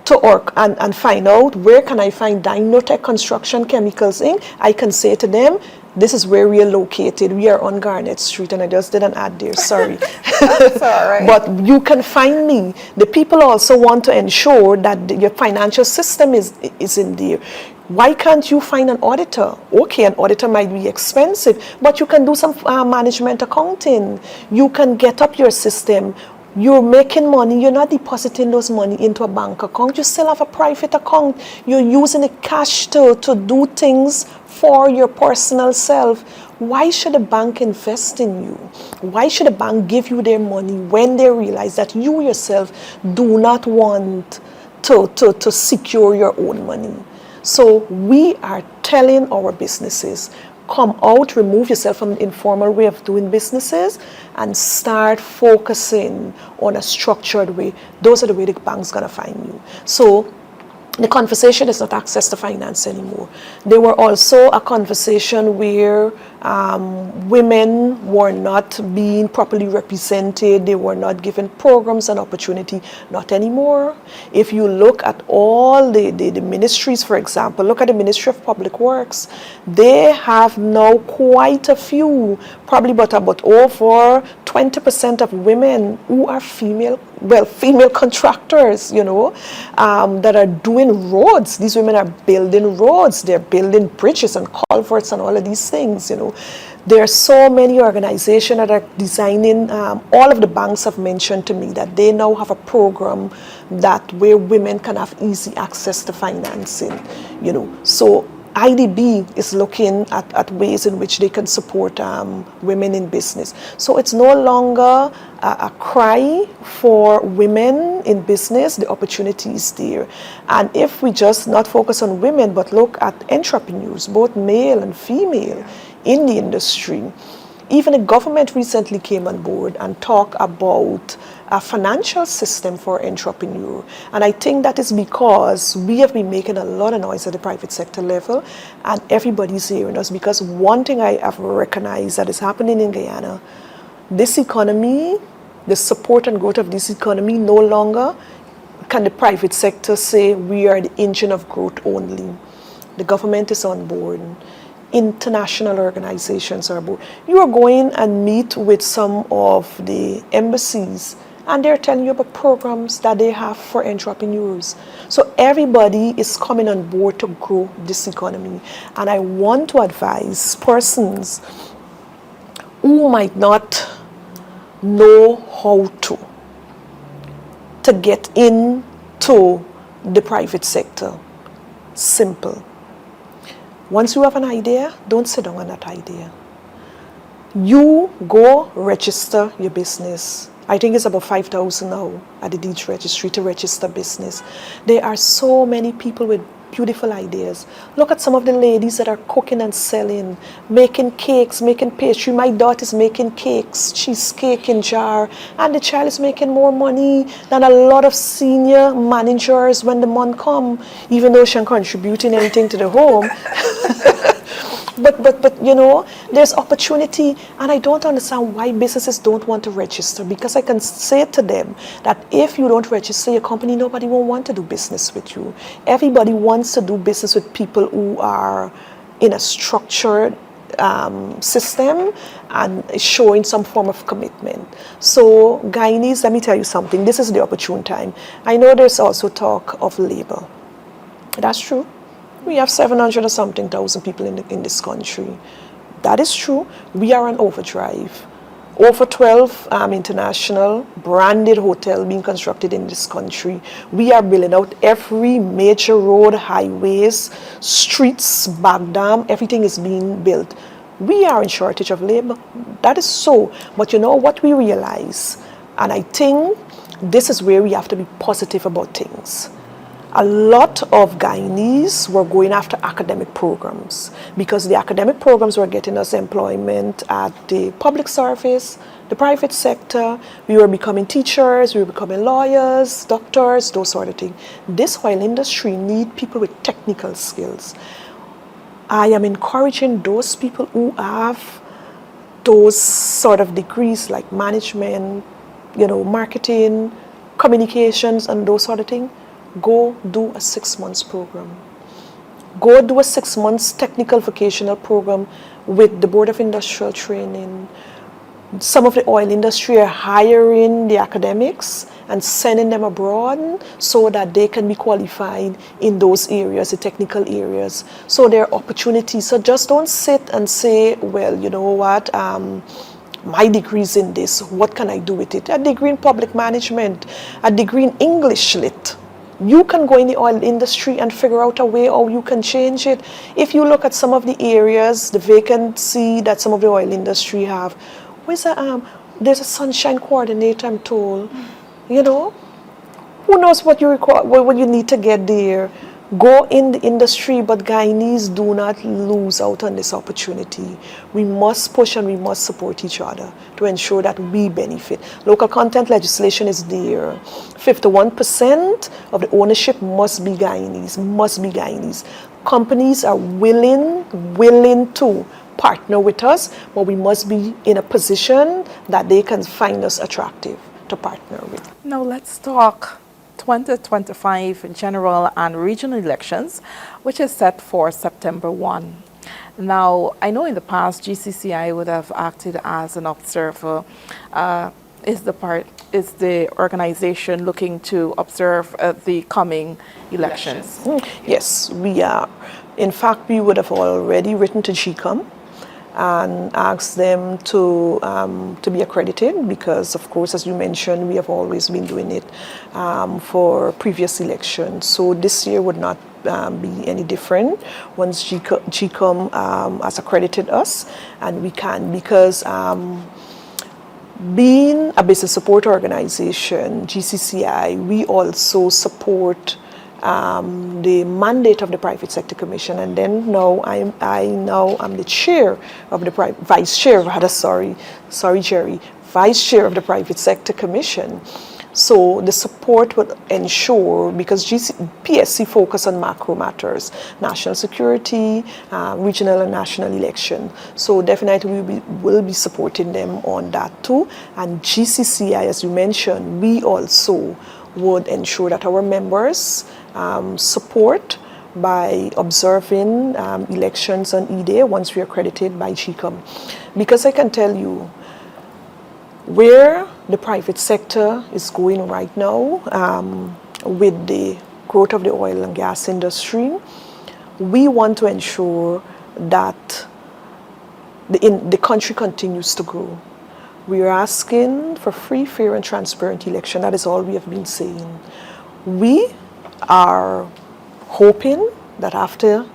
to work and find out where can I find Dynotech Construction Chemicals Inc. I can say to them, This is where we are located. We are on Garnet Street, and I just did an ad there, sorry. That's all right. But you can find me. The people also want to ensure that your financial system is in there. Why can't you find an auditor? Okay, an auditor might be expensive, but you can do some management accounting. You can get up your system. You're making money, you're not depositing those money into a bank account, you still have a private account. You're using the cash to do things for your personal self. Why should a bank invest in you? Why should a bank give you their money when they realize that you yourself do not want to secure your own money? So we are telling our businesses, come out, remove yourself from the informal way of doing businesses and start focusing on a structured way. Those are the way the bank's gonna find you. So the conversation is not access to finance anymore. There were also a conversation where women were not being properly represented. They were not given programs and opportunity. Not anymore. If you look at all the ministries, for example, look at the Ministry of Public Works. They have now quite a few, probably about over 20% of women who are female contractors, you know, that are doing roads. These women are building roads, they're building bridges and culverts and all of these things, you know. There are so many organizations that are designing, all of the banks have mentioned to me that they now have a program that where women can have easy access to financing, you know. So IDB is looking at ways in which they can support women in business. So it's no longer a cry for women in business. The opportunity is there. And if we just not focus on women, but look at entrepreneurs, both male and female in the industry. Even the government recently came on board and talked about a financial system for entrepreneurs. And I think that is because we have been making a lot of noise at the private sector level and everybody's hearing us, because one thing I have recognized that is happening in Guyana, this economy, the support and growth of this economy, no longer can the private sector say we are the engine of growth only. The government is on board. International organizations are aboard. You are going and meet with some of the embassies and they're telling you about programs that they have for entrepreneurs. So everybody is coming on board to grow this economy. And I want to advise persons who might not know how to get into the private sector. Simple. Once you have an idea, don't sit down on that idea. You go register your business. I think it's about 5,000 now at the Deeds Registry to register business. There are so many people with beautiful ideas. Look at some of the ladies that are cooking and selling, making cakes, making pastry. My daughter's making cakes, cheesecake in jar, and the child is making more money than a lot of senior managers when the month come, even though she's contributing anything to the home. But you know, there's opportunity, and I don't understand why businesses don't want to register, because I can say to them that if you don't register your company, nobody will want to do business with you. Everybody wants to do business with people who are in a structured system and showing some form of commitment. So Guyanese, let me tell you something, this is the opportune time. I know there's also talk of labor. That's true. We have 700 or something thousand people in this country. That is true. We are on overdrive. Over 12 international branded hotel being constructed in this country. We are building out every major road, highways, streets, back dam, everything is being built. We are in shortage of labor. That is so. But you know what we realize? And I think this is where we have to be positive about things. A lot of Guyanese were going after academic programs because the academic programs were getting us employment at the public service, the private sector. We were becoming teachers, we were becoming lawyers, doctors, those sort of things. This oil industry needs people with technical skills. I am encouraging those people who have those sort of degrees like management, you know, marketing, communications, and those sort of things. Go do a 6 months program. Go do a 6 months technical vocational program with the Board of Industrial Training. Some of the oil industry are hiring the academics and sending them abroad so that they can be qualified in those areas, the technical areas. So there are opportunities. So just don't sit and say, well, you know what, my degree's in this, what can I do with it? A degree in public management, a degree in English lit. You can go in the oil industry and figure out a way how you can change it. If you look at some of the areas, the vacancy that some of the oil industry have, there's a sunshine coordinator, I'm told. You know, who knows what you require, what you need to get there. Go in the industry, but Guyanese do not lose out on this opportunity. We must push and we must support each other to ensure that we benefit. Local content legislation is there. 51% of the ownership must be Guyanese, Companies are willing to partner with us, but we must be in a position that they can find us attractive to partner with. Now let's talk 2025 general and regional elections, which is set for September 1. Now, I know in the past GCCI would have acted as an observer. Is the organization looking to observe the coming elections? Yes, we are. In fact, we would have already written to GCOM and asked them to be accredited because, of course, as you mentioned, we have always been doing it for previous elections. So this year would not be any different once GCOM has accredited us, and we can, because being a business support organization, GCCI, we also support the mandate of the Private Sector Commission, and then now I'm the chair of the vice chair of the Private Sector Commission. So the support would ensure, because PSC focus on macro matters, national security, regional and national election. So definitely we will be supporting them on that too. And GCCI, as you mentioned, we also would ensure that our members support by observing elections on E-Day once we are accredited by GCOM. Because I can tell you, where the private sector is going right now with the growth of the oil and gas industry, we want to ensure that the country continues to grow. We are asking for free, fair, and transparent election. That is all we have been saying. We are hoping that after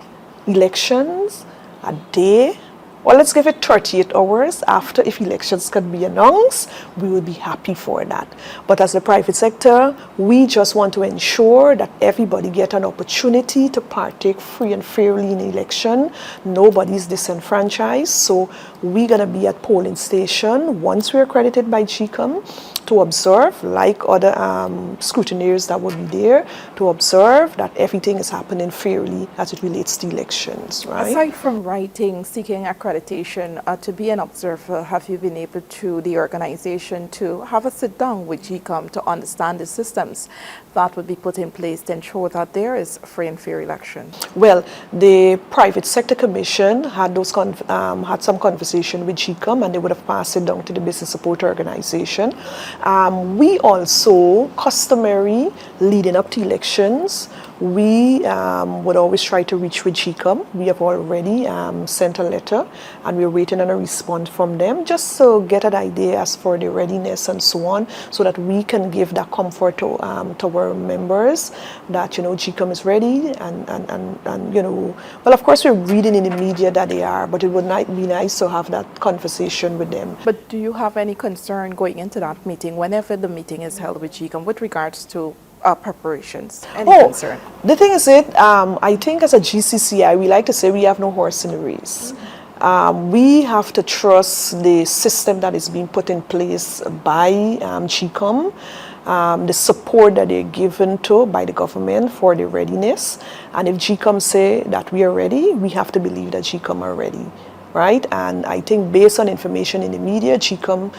elections, a day, or let's give it 38 hours after, if elections can be announced, we will be happy for that. But as the private sector, we just want to ensure that everybody get an opportunity to partake free and fairly in election. Nobody's disenfranchised. So we're going to be at polling station once we're accredited by GCOM to observe, like other scrutineers that will be there, to observe that everything is happening fairly as it relates to elections, right? Aside from writing, seeking accreditation, to be an observer, have you been able to, the organization, to have a sit down with GCOM to understand the systems that would be put in place to ensure that there is free and fair election? Well, the Private Sector Commission had had some conversation with GCOM, and they would have passed it down to the Business Support Organization. We also, customary leading up to elections, we would always try to reach with GCOM. We have already sent a letter, and we're waiting on a response from them just to get an idea as for the readiness and so on, so that we can give that comfort to our members that, you know, GCOM is ready, and you know, well, of course we're reading in the media that they are, but it would be nice to have that conversation with them. But do you have any concern going into that meeting, whenever the meeting is held with GCOM, with regards to preparations? Any concern? The thing is I think as a GCCI, we like to say we have no horse in the race. We have to trust the system that is being put in place by GCOM, the support that they're given to by the government for the readiness. And if GCOM say that we are ready, we have to believe that GCOM are ready. right? And I think based on information in the media, GCOM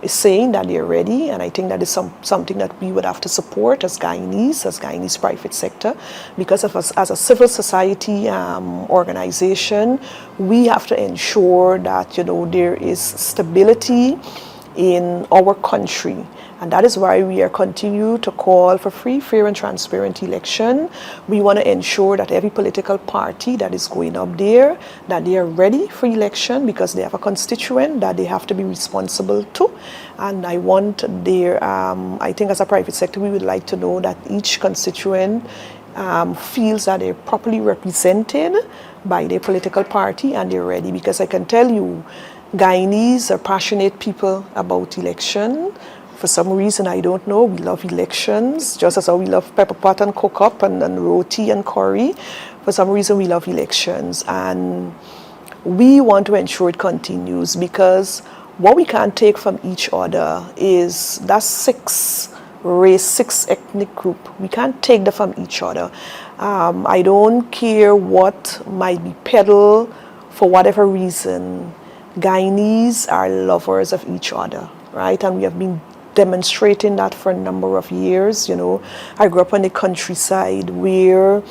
is saying that they're ready, and I think that is something that we would have to support as Guyanese private sector, because of us as a civil society organization, we have to ensure that, you know, there is stability in our country. And that is why we are continue to call for free, fair and transparent election. We want to ensure that every political party that is going up there, that they are ready for election, because they have a constituent that they have to be responsible to. And I want their, I think as a private sector, we would like to know that each constituent feels that they're properly represented by their political party and they're ready. Because I can tell you, Guyanese are passionate people about election. For some reason, I don't know, we love elections, just as how we love pepper pot and cook up and roti and curry. For some reason, we love elections. And we want to ensure it continues, because what we can't take from each other is that six ethnic group. We can't take that from each other. I don't care what might be peddled for whatever reason. Guyanese are lovers of each other, right? And we have been demonstrating that for a number of years. You know, I grew up on the countryside where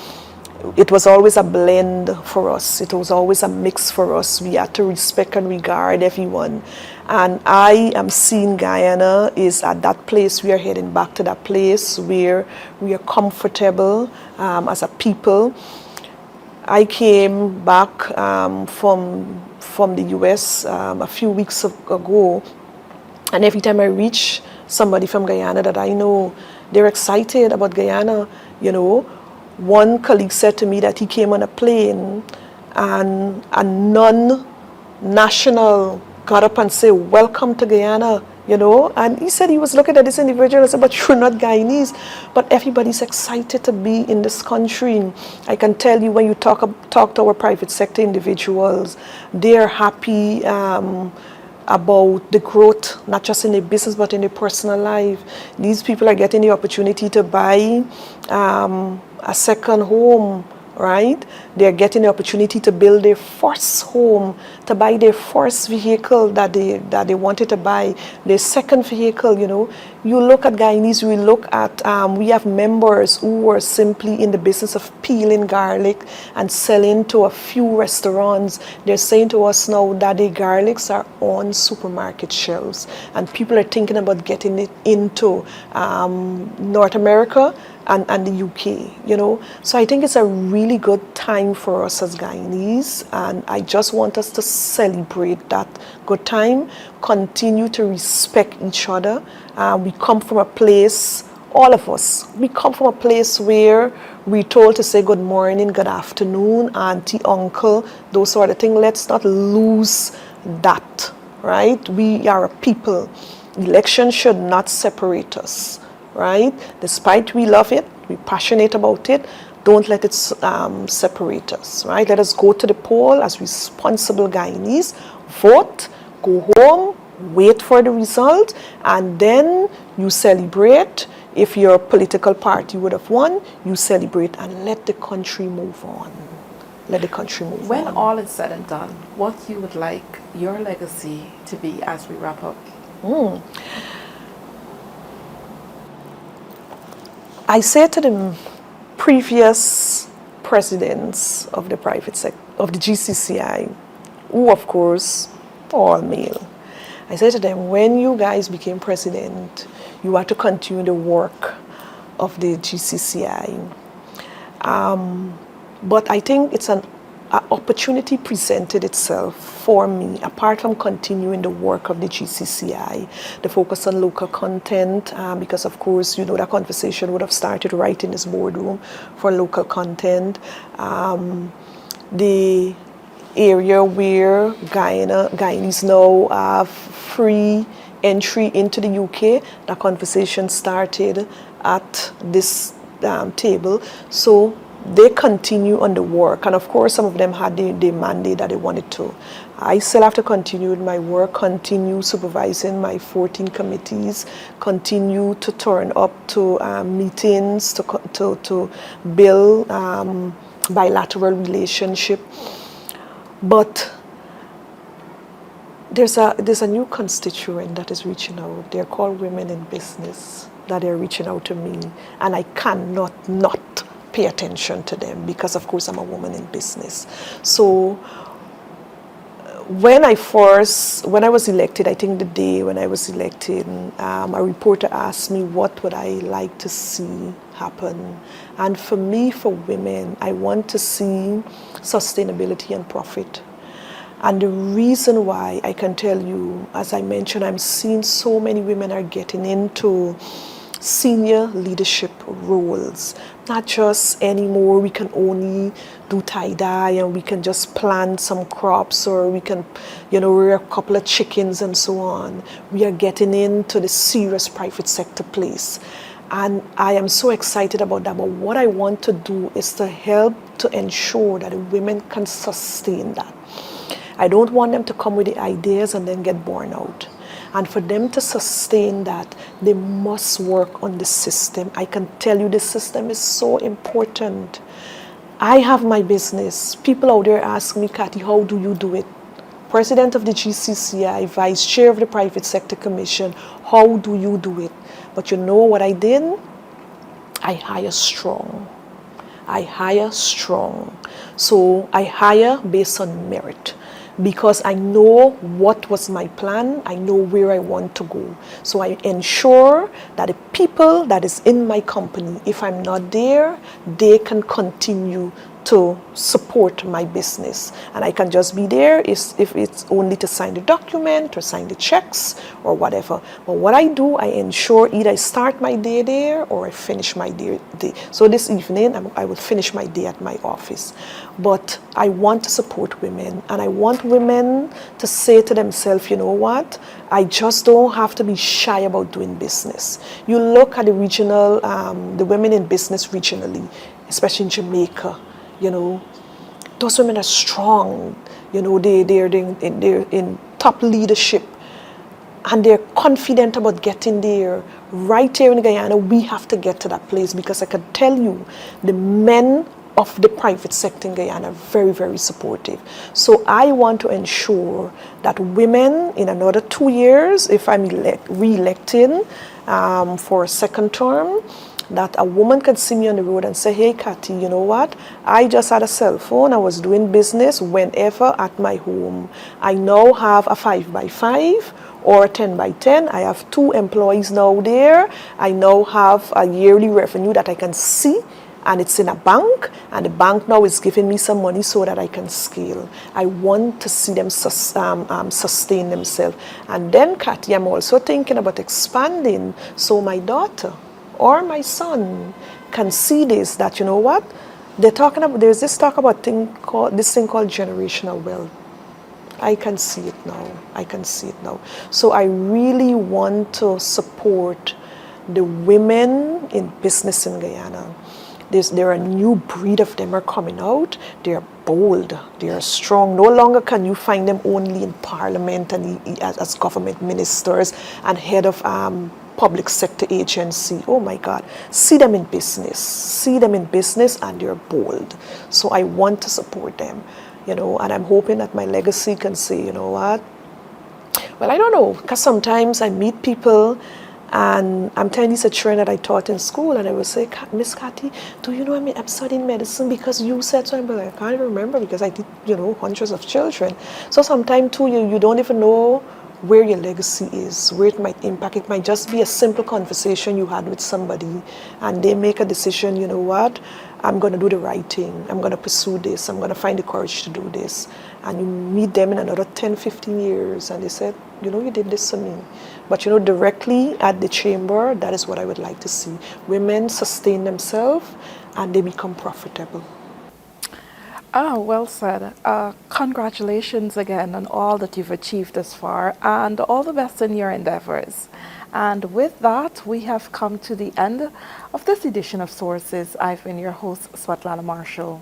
it was always a blend for us. It was always a mix for us. We had to respect and regard everyone. And I am seeing Guyana is at that place. We are heading back to that place where we are comfortable as a people. I came back from the US a few weeks ago, and every time I reach somebody from Guyana that I know, they're excited about Guyana. You know, one colleague said to me that he came on a plane and a non-national got up and said, "Welcome to Guyana," you know, and he said he was looking at this individual and said, "But you're not Guyanese." But everybody's excited to be in this country. I can tell you, when you talk to our private sector individuals, they're happy about the growth, not just in their business, but in their personal life. These people are getting the opportunity to buy a second home, right? They're getting the opportunity to build their first home, to buy their first vehicle that they wanted to buy, their second vehicle. You know, you look at Guyanese, we have members who are simply in the business of peeling garlic and selling to a few restaurants. They're saying to us now that the garlics are on supermarket shelves, and people are thinking about getting it into North America and the UK, you know. So I think it's a really good time for us as Guyanese, and I just want us to celebrate that good time, continue to respect each other. We come from a place, all of us, we come from a place where we're told to say good morning, good afternoon, auntie, uncle, those sort of things. Let's not lose that, right? We are a people. Election should not separate us, right? Despite we love it, we're passionate about it, don't let it separate us, right? Let us go to the poll as responsible Guyanese, vote, go home, wait for the result, and then you celebrate. If your political party would have won, you celebrate and let the country move on. Let the country move on. When all is said and done, what you would like your legacy to be as we wrap up? I say to the previous presidents of the private sector, of the GCCI, who of course all male, I say to them, when you guys became president, you had to continue the work of the GCCI. But I think it's an opportunity presented itself for me, apart from continuing the work of the GCCI, the focus on local content, because of course, you know, that conversation would have started right in this boardroom for local content. The area where Guyanese now have free entry into the UK, that conversation started at this table. So they continue on the work, and of course some of them had the mandate that they wanted to. I still have to continue with my work, continue supervising my 14 committees, continue to turn up to meetings, to build bilateral relationship. But there's a new constituent that is reaching out. They're called women in business, that they're reaching out to me, and I cannot not pay attention to them because of course I'm a woman in business. So when I was elected, I think the day when I was elected, a reporter asked me what would I like to see happen. And for me, for women, I want to see sustainability and profit. And the reason why, I can tell you, as I mentioned, I'm seeing so many women are getting into senior leadership roles. Not just anymore we can only do tie-dye and we can just plant some crops, or we can, rear a couple of chickens and so on. We are getting into the serious private sector place. And I am so excited about that. But what I want to do is to help to ensure that the women can sustain that. I don't want them to come with the ideas and then get born out. And for them to sustain that, they must work on the system. I can tell you the system is so important. I have my business. People out there ask me, Kathy, how do you do it? President of the GCCI, Vice Chair of the Private Sector Commission, how do you do it? But you know what I did? I hire strong. I hire strong. So I hire based on merit, because I know what was my plan, I know where I want to go. So I ensure that the people that is in my company, if I'm not there, they can continue to support my business. And I can just be there if it's only to sign the document or sign the checks or whatever. But what I do, I ensure either I start my day there or I finish my day. So this evening, I will finish my day at my office. But I want to support women, and I want women to say to themselves, you know what, I just don't have to be shy about doing business. You look at the regional, the women in business regionally, especially in Jamaica, those women are strong. They're in top leadership, and they're confident about getting there. Right here in Guyana, we have to get to that place, because I can tell you, the men of the private sector in Guyana are very, very supportive. So I want to ensure that women, in another 2 years, if I'm re-elected for a second term, that a woman can see me on the road and say, hey, Kathy, you know what? I just had a cell phone. I was doing business whenever at my home. I now have a 5x5 or a 10x10. I have 2 employees now there. I now have a yearly revenue that I can see, and it's in a bank, and the bank now is giving me some money so that I can scale. I want to see them sustain themselves. And then, Kathy, I'm also thinking about expanding, so my daughter or my son can see this, that you know what, there's this talk about this thing called generational wealth. I can see it now. So I really want to support the women in business in Guyana. There are a new breed of them are coming out. They're bold, they are strong. No longer can you find them only in parliament and as government ministers and head of public sector agency. Oh my God, see them in business, and they're bold. So I want to support them, and I'm hoping that my legacy can say, you know what, well, I don't know, because sometimes I meet people and I'm telling this a trend that I taught in school, and I will say, Miss Kathy, do you know I'm studying medicine because you said so? But I can't remember, because I did, hundreds of children. So sometimes too, you don't even know where your legacy is, where it might impact. It might just be a simple conversation you had with somebody, and they make a decision, you know what, I'm going to do the right thing. I'm going to pursue this. I'm going to find the courage to do this. And you meet them in another 10, 15 years, and they said, you did this to me. But, directly at the chamber, that is what I would like to see. Women sustain themselves, and they become profitable. Well said. Congratulations again on all that you've achieved thus far, and all the best in your endeavors. And with that, we have come to the end of this edition of Sources. I've been your host, Svetlana Marshall.